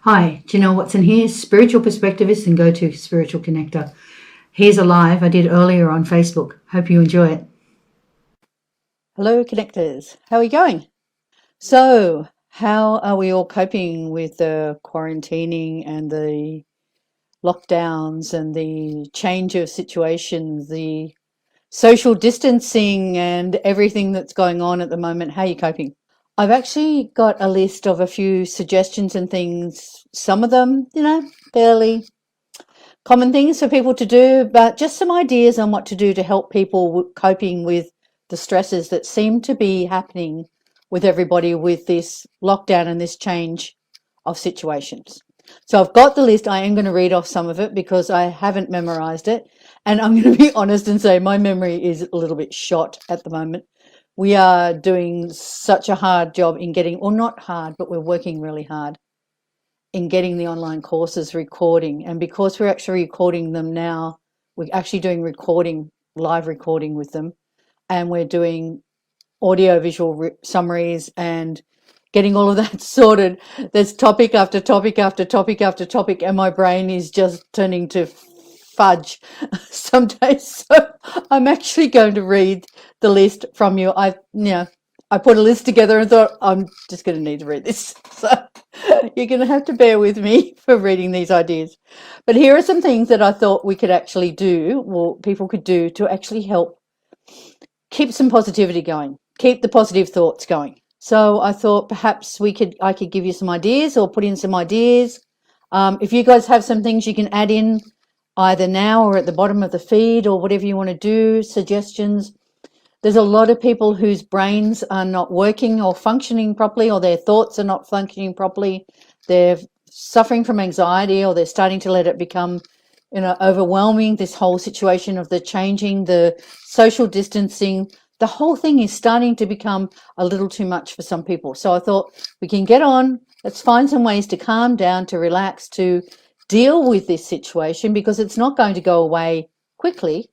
Hi, Janelle Watson here, spiritual perspectivist and go-to spiritual connector. Here's a live I did earlier on Facebook. Hope you enjoy it. Hello, connectors. How are you going? So, how are we all coping with the quarantining and the lockdowns and the change of situations, the social distancing and everything that's going on at the moment? How are you coping? I've actually got a list of a few suggestions and things, some of them, fairly common things for people to do, but just some ideas on what to do to help people coping with the stresses that seem to be happening with everybody with this lockdown and this change of situations. So I've got the list. I am going to read off some of it because I haven't memorized it. And I'm going to be honest and say my memory is a little bit shot at the moment. We are doing such a hard job in getting, or not hard, but we're working really hard in getting the online courses recording. And because we're actually recording them now, we're actually doing live recording with them, and we're doing audio visual summaries and getting all of that sorted. There's topic after topic after topic after topic, and my brain is just turning to fudge some days. So I'm actually going to read the list from you. I put a list together and thought I'm just going to need to read this. So you're going to have to bear with me for reading these ideas. But here are some things that I thought we could actually do, or people could do, to actually help keep some positivity going, keep the positive thoughts going. So I thought perhaps I could give you some ideas or put in some ideas. If you guys have some things you can add in either now or at the bottom of the feed or whatever you want to do, suggestions. There's a lot of people whose brains are not working or functioning properly, or their thoughts are not functioning properly. They're suffering from anxiety, or they're starting to let it become, overwhelming. This whole situation of the changing, the social distancing, the whole thing is starting to become a little too much for some people. So I thought we can get on. Let's find some ways to calm down, to relax, to deal with this situation, because it's not going to go away quickly,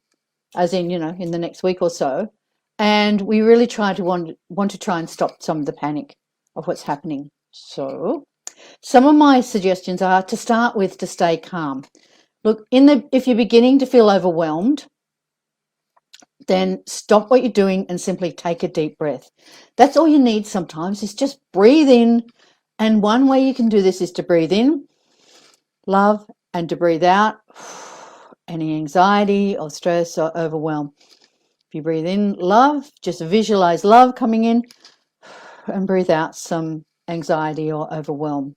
as in, in the next week or so. And we really want to try and stop some of the panic of what's happening. So some of my suggestions are, to start with, to stay calm. Look, if you're beginning to feel overwhelmed, then stop what you're doing and simply take a deep breath. That's all you need sometimes, is just breathe in. And one way you can do this is to breathe in love and to breathe out any anxiety or stress or overwhelm. If you breathe in love, just visualize love coming in, and breathe out some anxiety or overwhelm.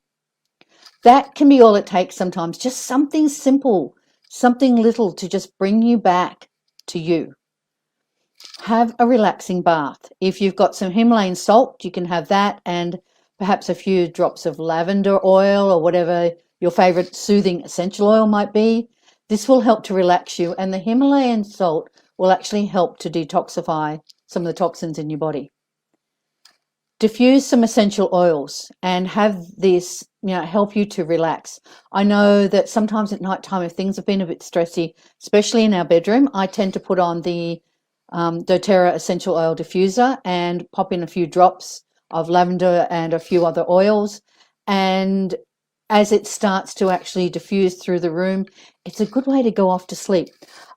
That can be all it takes sometimes, just something simple, something little to just bring you back to you. Have a relaxing bath. If you've got some Himalayan salt, you can have that, and perhaps a few drops of lavender oil or whatever your favorite soothing essential oil might be. This will help to relax you, and the Himalayan salt will actually help to detoxify some of the toxins in your body. Diffuse some essential oils and have this, help you to relax. I know that sometimes at night time, if things have been a bit stressy, especially in our bedroom, I tend to put on the doTERRA essential oil diffuser and pop in a few drops of lavender and a few other oils. And as it starts to actually diffuse through the room, it's a good way to go off to sleep.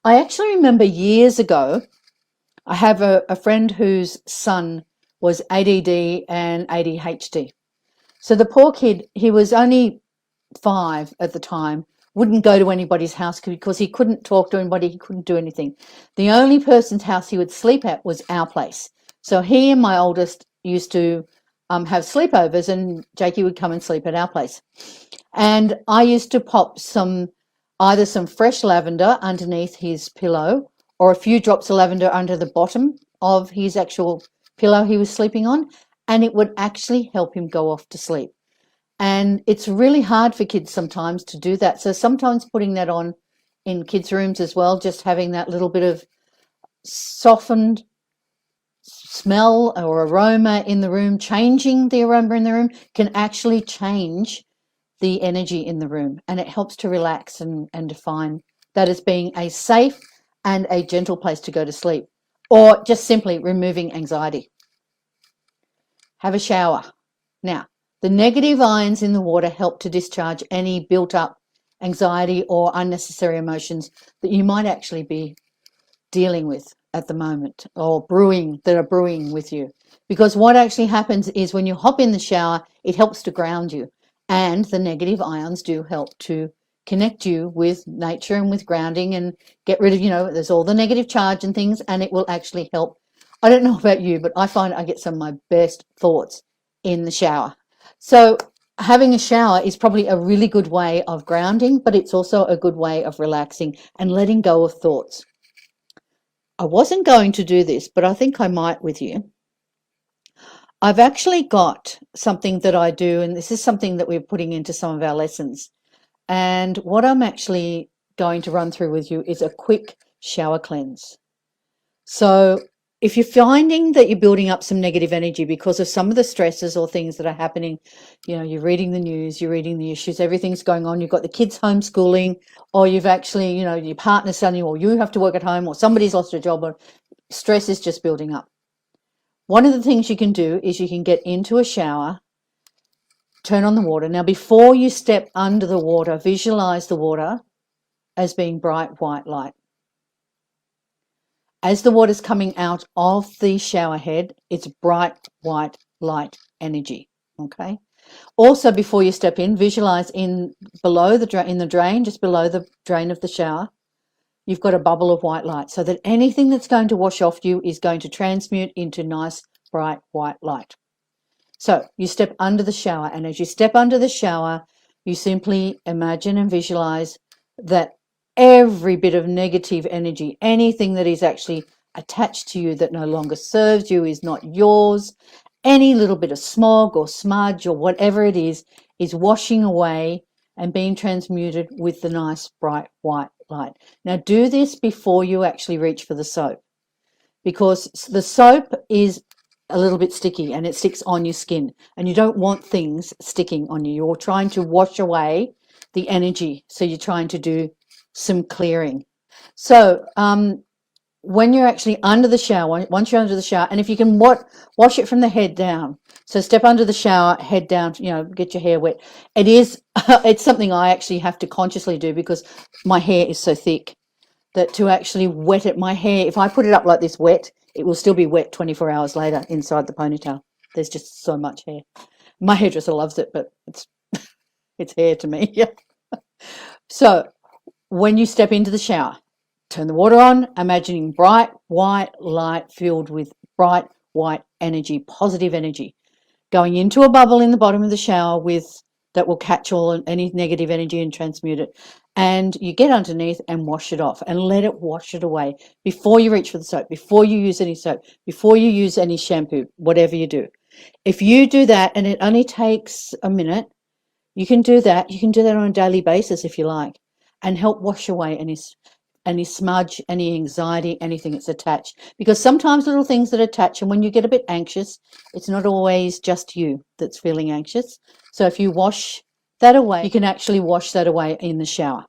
I actually remember years ago, I have a friend whose son was ADD and ADHD. So the poor kid, he was only 5 at the time, wouldn't go to anybody's house because he couldn't talk to anybody, he couldn't do anything. The only person's house he would sleep at was our place. So he and my oldest used to have sleepovers, and Jakey would come and sleep at our place. And I used to pop either some fresh lavender underneath his pillow, or a few drops of lavender under the bottom of his actual pillow he was sleeping on, and it would actually help him go off to sleep. And it's really hard for kids sometimes to do that. So sometimes putting that on in kids' rooms as well, just having that little bit of softened smell or aroma in the room, changing the aroma in the room, can actually change the energy in the room, and it helps to relax and define that as being a safe and a gentle place to go to sleep, or just simply removing anxiety. Have a shower. Now, The negative ions in the water help to discharge any built up anxiety or unnecessary emotions that you might actually be dealing with at the moment, or that are brewing with you. Because what actually happens is when you hop in the shower, it helps to ground you, and the negative ions do help to connect you with nature and with grounding and get rid of, there's all the negative charge and things, and it will actually help. I don't know about you, but I find I get some of my best thoughts in the shower. So having a shower is probably a really good way of grounding, but it's also a good way of relaxing and letting go of thoughts. I wasn't going to do this, but I think I might with you. I've actually got something that I do, and this is something that we're putting into some of our lessons. And what I'm actually going to run through with you is a quick shower cleanse. So if you're finding that you're building up some negative energy because of some of the stresses or things that are happening, you're reading the news, you're reading the issues, everything's going on, you've got the kids homeschooling, or you've actually, your partner's telling you, or you have to work at home, or somebody's lost a job, or stress is just building up. One of the things you can do is you can get into a shower, turn on the water. Now, before you step under the water, visualize the water as being bright white light. As the water's coming out of the shower head, it's bright white light energy. Okay. Also, before you step in, visualize in the drain, just below the drain of the shower, you've got a bubble of white light, so that anything that's going to wash off you is going to transmute into nice bright white light. So you step under the shower, and as you step under the shower, you simply imagine and visualize that every bit of negative energy, anything that is actually attached to you that no longer serves you, is not yours, any little bit of smog or smudge or whatever it is washing away and being transmuted with the nice bright white light. Now do this before you actually reach for the soap, because the soap is a little bit sticky and it sticks on your skin, and you don't want things sticking on you. You're trying to wash away the energy, so you're trying to do some clearing. So when you're actually under the shower, once you're under the shower, and if you can wash it from the head down, so step under the shower, head down, get your hair wet. It's something I actually have to consciously do because my hair is so thick that to actually wet it, my hair, if I put it up like this wet, it will still be wet 24 hours later inside the ponytail. There's just so much hair. My hairdresser loves it, but it's hair to me. Yeah. So when you step into the shower, turn the water on, imagining bright white light filled with bright white energy, positive energy, going into a bubble in the bottom of the shower that will catch any negative energy and transmute it. And you get underneath and wash it off and let it wash it away before you reach for the soap, before you use any soap, before you use any shampoo, whatever you do. If you do that, and it only takes a minute, you can do that. You can do that on a daily basis if you like, and help wash away any smudge, any anxiety, anything that's attached. Because sometimes little things that attach, and when you get a bit anxious, it's not always just you that's feeling anxious. So if you wash that away, you can actually wash that away in the shower.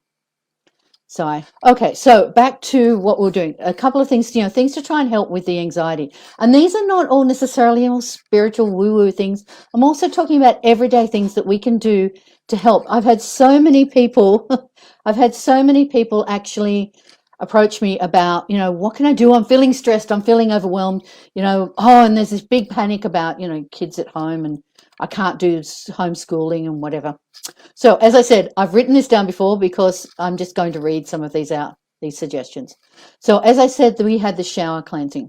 So back to what we're doing. A couple of things, things to try and help with the anxiety. And these are not all necessarily all spiritual woo-woo things. I'm also talking about everyday things that we can do to help. I've had so many people actually approach me about, what can I do? I'm feeling stressed. I'm feeling overwhelmed, and there's this big panic about, kids at home, and I can't do homeschooling and whatever. So as I said, I've written this down before because I'm just going to read some of these out, these suggestions. So as I said, we had the shower cleansing.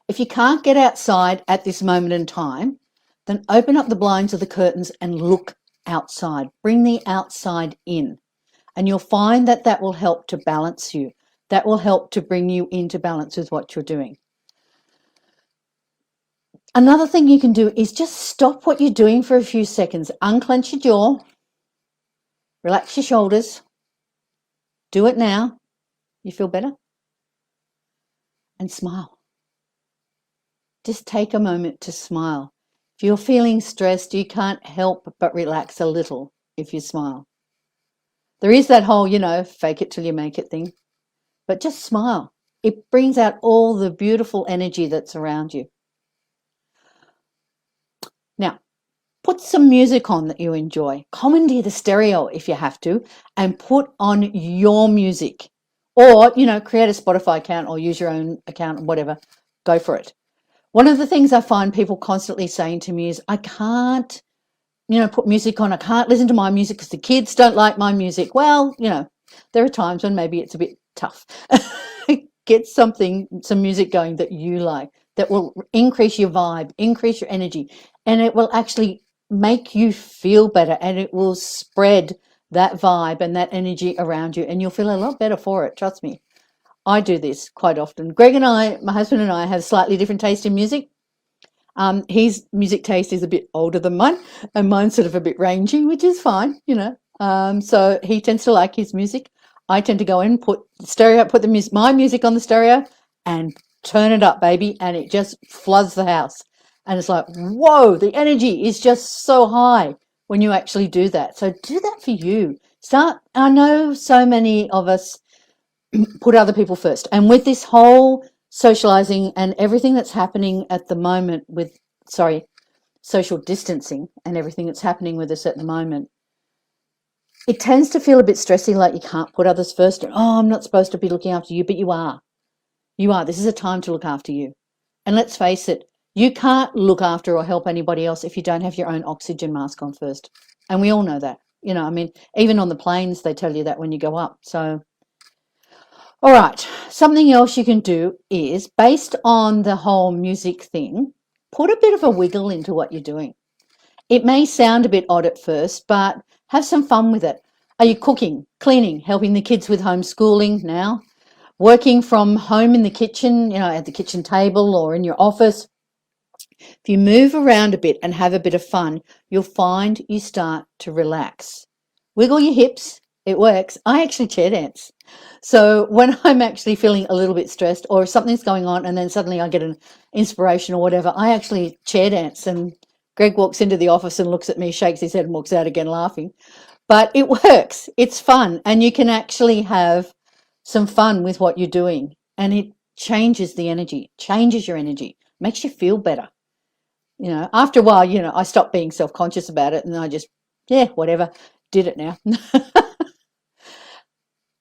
If you can't get outside at this moment in time, then open up the blinds or the curtains and look outside. Bring the outside in, and you'll find that will help to balance you. That will help to bring you into balance with what you're doing. Another thing you can do is just stop what you're doing for a few seconds. Unclench your jaw. Relax your shoulders. Do it now. You feel better? And smile. Just take a moment to smile. If you're feeling stressed, you can't help but relax a little if you smile. There is that whole, fake it till you make it thing. But just smile. It brings out all the beautiful energy that's around you. Now, Put some music on that you enjoy. Commandeer the stereo if you have to, and put on your music. Or, create a Spotify account or use your own account, whatever. Go for it. One of the things I find people constantly saying to me is, I can't, put music on. I can't listen to my music because the kids don't like my music. Well, there are times when maybe it's a bit tough. Get some music going that you like, that will increase your vibe, increase your energy, and it will actually make you feel better, and it will spread that vibe and that energy around you, and you'll feel a lot better for it. Trust me. I do this quite often. Greg and I, my husband and I, have slightly different taste in music. His music taste is a bit older than mine, and mine's sort of a bit rangy, which is fine, So he tends to like his music. I tend to go in, put my music on the stereo, and turn it up, baby, and it just floods the house. And it's like, whoa, the energy is just so high when you actually do that. So do that for you. I know so many of us put other people first. And with this whole socializing and everything that's happening at the moment with, social distancing and everything that's happening with us at the moment, it tends to feel a bit stressy, like you can't put others first. And, I'm not supposed to be looking after you, but you are. You are. This is a time to look after you. And let's face it, you can't look after or help anybody else if you don't have your own oxygen mask on first. And we all know that. Even on the planes, they tell you that when you go up. So, all right, something else you can do is, based on the whole music thing, put a bit of a wiggle into what you're doing. It may sound a bit odd at first, but have some fun with it. Are you cooking, cleaning, helping the kids with homeschooling now? Working from home in the kitchen, at the kitchen table or in your office? If you move around a bit and have a bit of fun, you'll find you start to relax. Wiggle your hips. It works. I actually chair dance. So when I'm actually feeling a little bit stressed, or if something's going on and then suddenly I get an inspiration or whatever, I actually chair dance, and Greg walks into the office and looks at me, shakes his head and walks out again laughing. But it works. It's fun, and you can actually have some fun with what you're doing, and it changes the energy, changes your energy, makes you feel better. After a while, I stopped being self-conscious about it, and I just, whatever, did it now.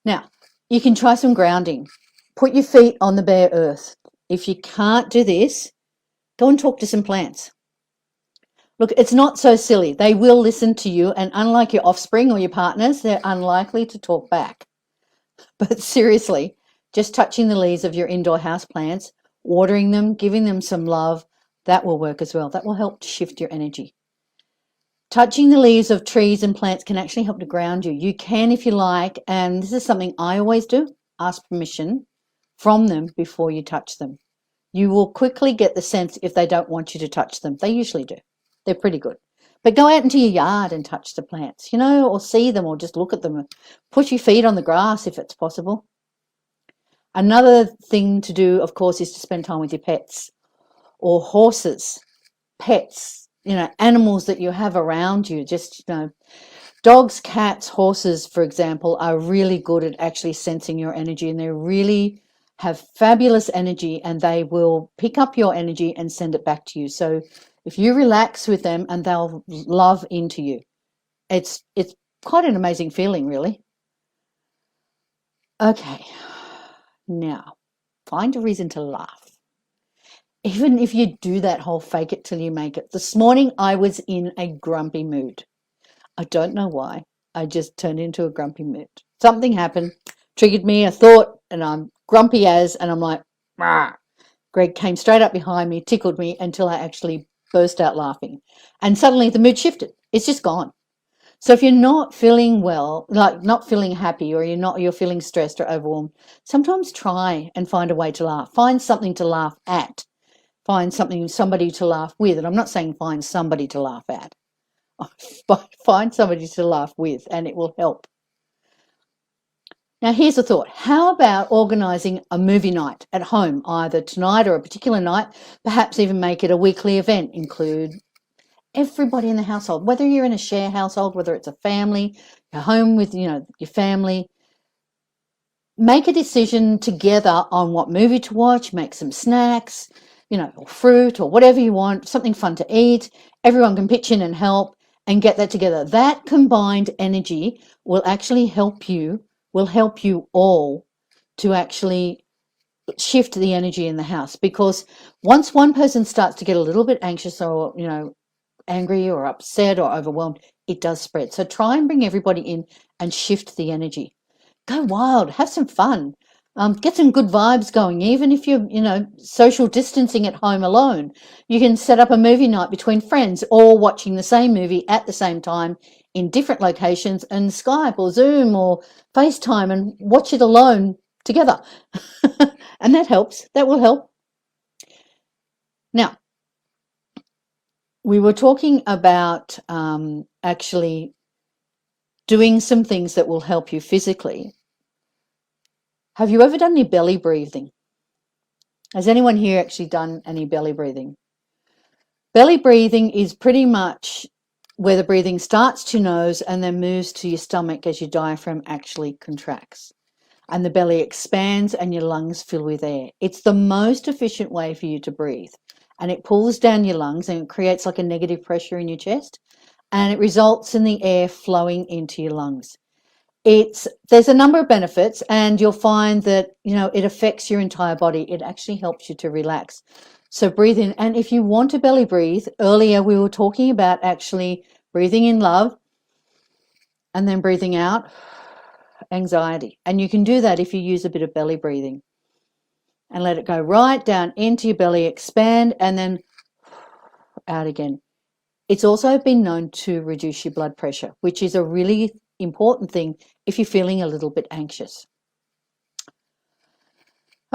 Now, you can try some grounding. Put your feet on the bare earth. If you can't do this, go and talk to some plants. Look, it's not so silly. They will listen to you, and unlike your offspring or your partners, they're unlikely to talk back. But seriously, just touching the leaves of your indoor house plants, watering them, giving them some love, that will work as well. That will help to shift your energy. Touching the leaves of trees and plants can actually help to ground you. You can, if you like, and this is something I always do, ask permission from them before you touch them. You will quickly get the sense if they don't want you to touch them. They usually do. They're pretty good. But go out into your yard and touch the plants, or see them, or just look at them. Put your feet on the grass if it's possible. Another thing to do, of course, is to spend time with your pets, or horses, pets, animals that you have around you. Just, dogs, cats, horses, for example, are really good at actually sensing your energy, and they really have fabulous energy, and they will pick up your energy and send it back to you. So if you relax with them, and they'll love into you. It's quite an amazing feeling, really. Okay, now find a reason to laugh. Even if you do that whole fake it till you make it. This morning I was in a grumpy mood. I don't know why. I just turned into a grumpy mood. Something happened, triggered me, a thought, and I'm grumpy and I'm like, "Rah." Greg came straight up behind me, tickled me until I actually burst out laughing. And suddenly the mood shifted. It's just gone. So if you're not feeling well, like not feeling happy, or you're feeling stressed or overwhelmed, sometimes try and find a way to laugh. Find something to laugh at. Find somebody to laugh with. And I'm not saying find somebody to laugh at. Find somebody to laugh with, and it will help. Now, here's a thought. How about organising a movie night at home, either tonight or a particular night, perhaps even make it a weekly event, include everybody in the household, whether you're in a share household, whether it's a family, you're home with, your family. Make a decision together on what movie to watch, make some snacks, or fruit or whatever you want, something fun to eat. Everyone can pitch in and help and get that together. That combined energy will actually will help you all to actually shift the energy in the house, because once one person starts to get a little bit anxious or, angry or upset or overwhelmed, it does spread. So try and bring everybody in and shift the energy. Go wild, have some fun. Get some good vibes going. Even if you're, social distancing at home alone, you can set up a movie night between friends, all watching the same movie at the same time in different locations, and Skype or Zoom or FaceTime and watch it alone together. And that helps. That will help. Now, we were talking about actually doing some things that will help you physically. Have you ever done any belly breathing? Has anyone here actually done any belly breathing? Belly breathing is pretty much where the breathing starts to nose and then moves to your stomach as your diaphragm actually contracts. And the belly expands and your lungs fill with air. It's the most efficient way for you to breathe. And it pulls down your lungs and it creates like a negative pressure in your chest. And it results in the air flowing into your lungs. There's a number of benefits, and you'll find that, it affects your entire body. It actually helps you to relax. So breathe in. And if you want to belly breathe, earlier we were talking about actually breathing in love and then breathing out anxiety. And you can do that if you use a bit of belly breathing. And let it go right down into your belly, expand, and then out again. It's also been known to reduce your blood pressure, which is a really important thing if you're feeling a little bit anxious.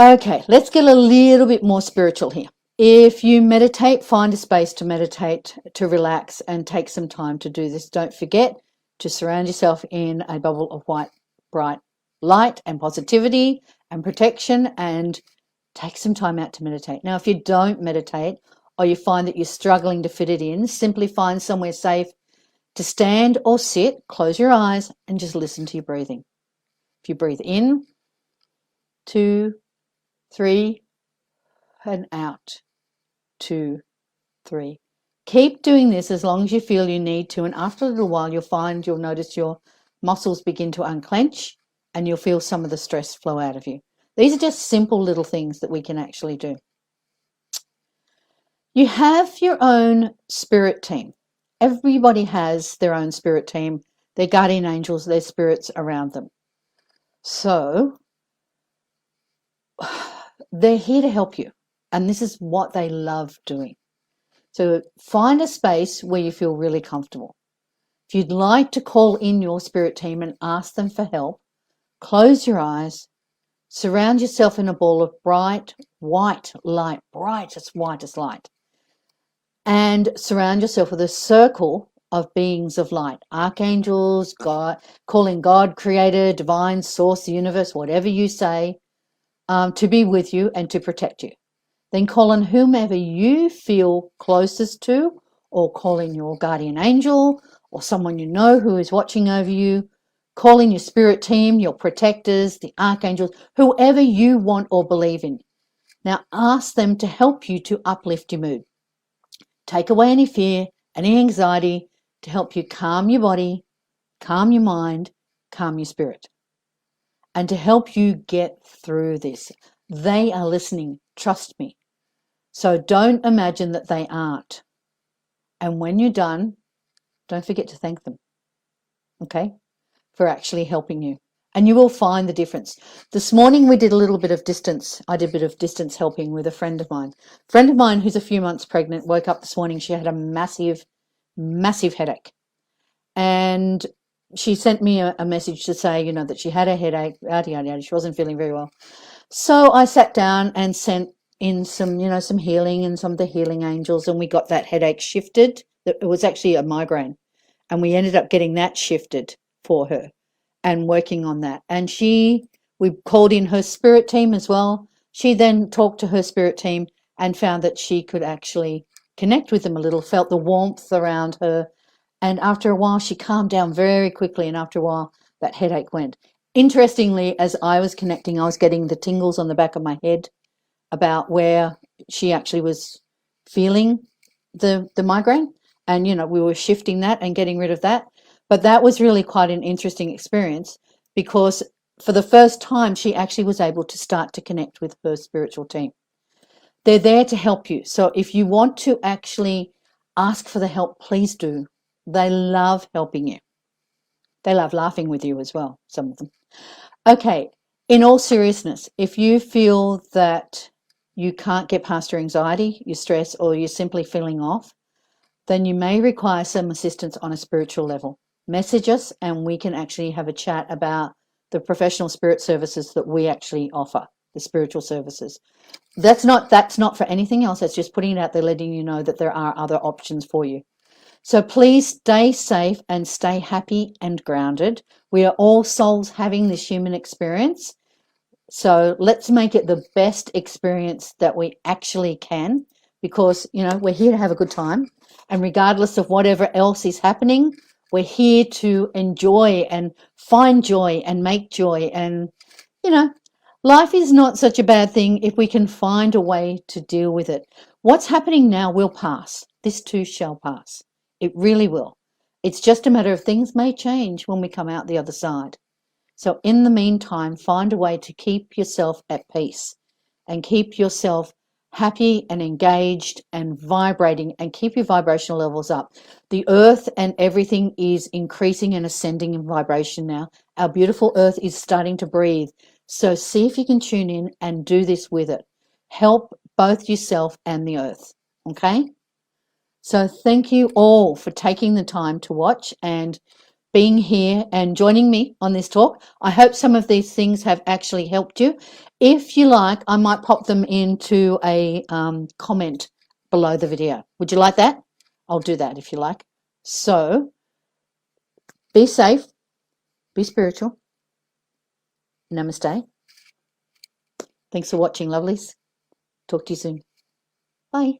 Okay, let's get a little bit more spiritual here. If you meditate, find a space to meditate, to relax, and take some time to do this. Don't forget to surround yourself in a bubble of white, bright light and positivity and protection, and take some time out to meditate. Now, if you don't meditate or you find that you're struggling to fit it in, simply find somewhere safe to stand or sit, close your eyes, and just listen to your breathing. If you breathe in, 2, 3, and out, 2, 3. Keep doing this as long as you feel you need to, and after a little while you'll notice your muscles begin to unclench and you'll feel some of the stress flow out of you. These are just simple little things that we can actually do. You have your own spirit team. Everybody has their own spirit team, their guardian angels, their spirits around them. So they're here to help you, and this is what they love doing. So find a space where you feel really comfortable. If you'd like to call in your spirit team and ask them for help, close your eyes, surround yourself in a ball of bright white light, brightest whitest light, and surround yourself with a circle of beings of light, archangels, God, calling God, creator, divine source, the universe, whatever you say, to be with you and to protect you. Then call on whomever you feel closest to, or call in your guardian angel or someone you know who is watching over you. Call in your spirit team, your protectors, the archangels, whoever you want or believe in. Now ask them to help you to uplift your mood. Take away any fear, any anxiety, to help you calm your body, calm your mind, calm your spirit, and to help you get through this. They are listening, trust me. So don't imagine that they aren't. And when you're done, don't forget to thank them, okay, for actually helping you. And you will find the difference. This morning we did a little bit of distance. I did a bit of distance helping with a friend of mine. A friend of mine who's a few months pregnant woke up this morning. She had a massive, massive headache. And she sent me a message to say, that she had a headache, yada, yada, yada. She wasn't feeling very well. So I sat down and sent in some, some healing and some of the healing angels, and we got that headache shifted. It was actually a migraine, and we ended up getting that shifted for her and working on that. And we called in her spirit team as well. She then talked to her spirit team and found that she could actually connect with them a little, felt the warmth around her. And after a while, she calmed down very quickly. And after a while, that headache went. Interestingly, as I was connecting, I was getting the tingles on the back of my head about where, she actually was feeling the migraine, and we were shifting that and getting rid of that. But that was really quite an interesting experience, because for the first time she actually was able to start to connect with her spiritual team. They're there to help you. So if you want to actually ask for the help, please do. They love helping you. They love laughing with you as well, some of them. Okay, in all seriousness, if you feel that you can't get past your anxiety, your stress, or you're simply feeling off, then you may require some assistance on a spiritual level. Message us and we can actually have a chat about the professional spirit services that we actually offer, the spiritual services. That's not for anything else. That's just putting it out there, letting you know that there are other options for you. So please stay safe and stay happy and grounded. We are all souls having this human experience. So let's make it the best experience that we actually can, because, we're here to have a good time. And regardless of whatever else is happening, we're here to enjoy and find joy and make joy. And, life is not such a bad thing if we can find a way to deal with it. What's happening now will pass. This too shall pass. It really will. It's just a matter of things may change when we come out the other side. So in the meantime, find a way to keep yourself at peace and keep yourself happy and engaged and vibrating, and keep your vibrational levels up. The earth and everything is increasing and ascending in vibration now. Our beautiful earth is starting to breathe. So see if you can tune in and do this with it. Help both yourself and the earth. Okay? So thank you all for taking the time to watch and being here and joining me on this talk. I hope some of these things have actually helped you. If you like, I might pop them into a comment below the video. Would you like that? I'll do that if you like. So be safe, be spiritual. Namaste. Thanks for watching, lovelies. Talk to you soon. Bye.